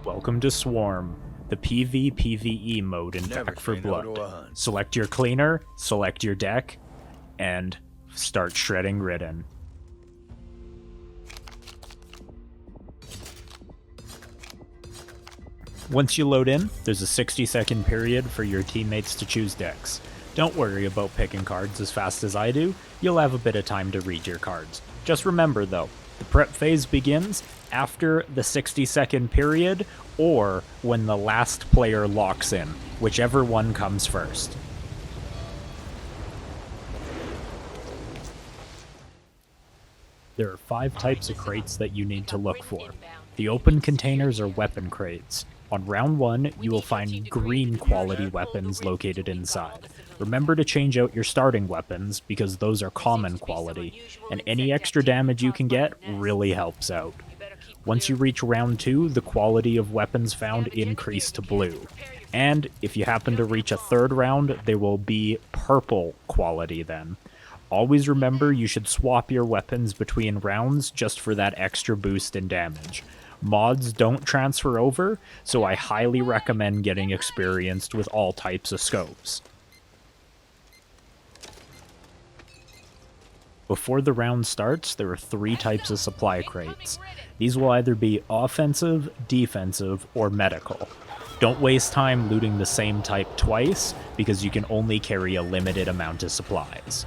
Welcome to Swarm, the PvPvE mode in Back 4 Blood. Select your cleaner, select your deck, and start shredding Ridden. Once you load in, there's a 60-second period for your teammates to choose decks. Don't worry about picking cards as fast as I do, you'll have a bit of time to read your cards. Just remember though, the prep phase begins after the 60-second period or when the last player locks in, whichever one comes first. There are 5 types of crates that you need to look for. The open containers are weapon crates. On round 1, you will find green quality weapons located inside. Remember to change out your starting weapons because those are common quality, and any extra damage you can get really helps out. Once you reach round 2, the quality of weapons found increase to blue. And if you happen to reach a 3rd round, they will be purple quality then. Always remember you should swap your weapons between rounds just for that extra boost in damage. Mods don't transfer over, so I highly recommend getting experienced with all types of scopes. Before the round starts, there are 3 types of supply crates. These will either be offensive, defensive, or medical. Don't waste time looting the same type twice, because you can only carry a limited amount of supplies.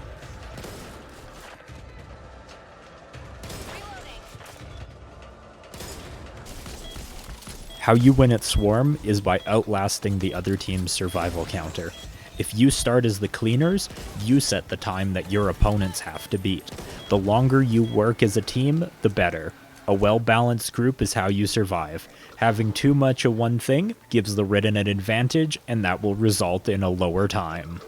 How you win at Swarm is by outlasting the other team's survival counter. If you start as the cleaners, you set the time that your opponents have to beat. The longer you work as a team, the better. A well-balanced group is how you survive. Having too much of one thing gives the Ridden an advantage, and that will result in a lower time.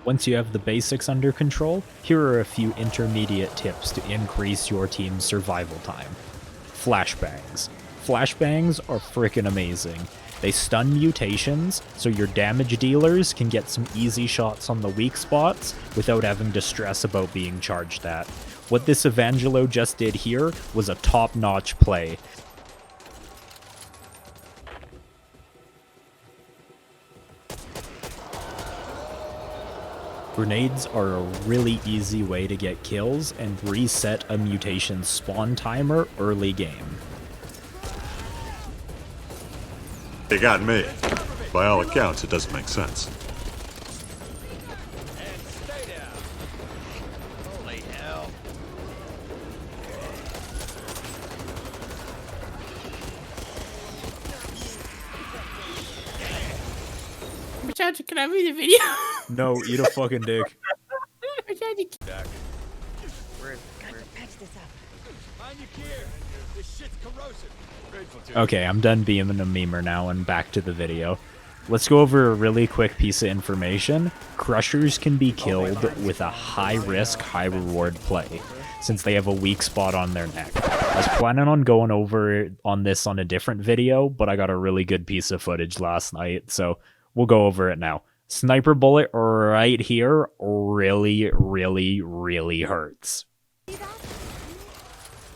Once you have the basics under control, here are a few intermediate tips to increase your team's survival time. Flashbangs. Flashbangs are frickin' amazing. They stun mutations, so your damage dealers can get some easy shots on the weak spots without having to stress about being charged at. What this Evangelo just did here was a top-notch play. Grenades are a really easy way to get kills and reset a mutation's spawn timer early game. They got me. By all accounts, it doesn't make sense. Holy hell. Can I read the video? No, eat a fucking dick. Okay, I'm done being a memer now and back to the video. Let's go over a really quick piece of information. Crushers can be killed with a high-risk, high-reward play, since they have a weak spot on their neck. I was planning on going over on this on a different video, but I got a really good piece of footage last night, so we'll go over it now. Sniper bullet right here really, really, really hurts.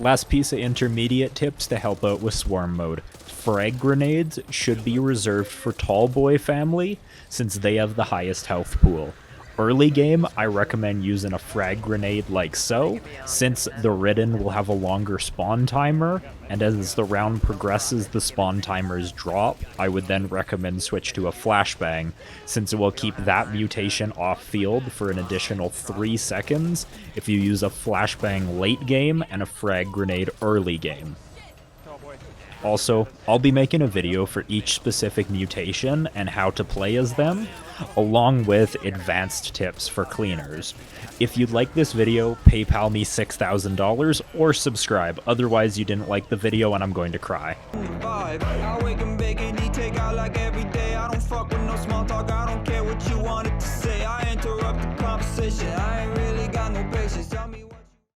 Last piece of intermediate tips to help out with Swarm mode. Frag grenades should be reserved for Tall Boy family, since they have the highest health pool. Early game, I recommend using a frag grenade like so, since the Ridden will have a longer spawn timer, and as the round progresses the spawn timers drop. I would then recommend switch to a flashbang, since it will keep that mutation off field for an additional 3 seconds if you use a flashbang late game and a frag grenade early game. Also, I'll be making a video for each specific mutation and how to play as them, along with advanced tips for cleaners. If you'd like this video, PayPal me $6,000 or subscribe, otherwise you didn't like the video and I'm going to cry. I wake and bake and eat takeout like every day. I don't fuck with no small talk, I don't care what you wanted to say. I interrupt the conversation, I ain't really got no patience.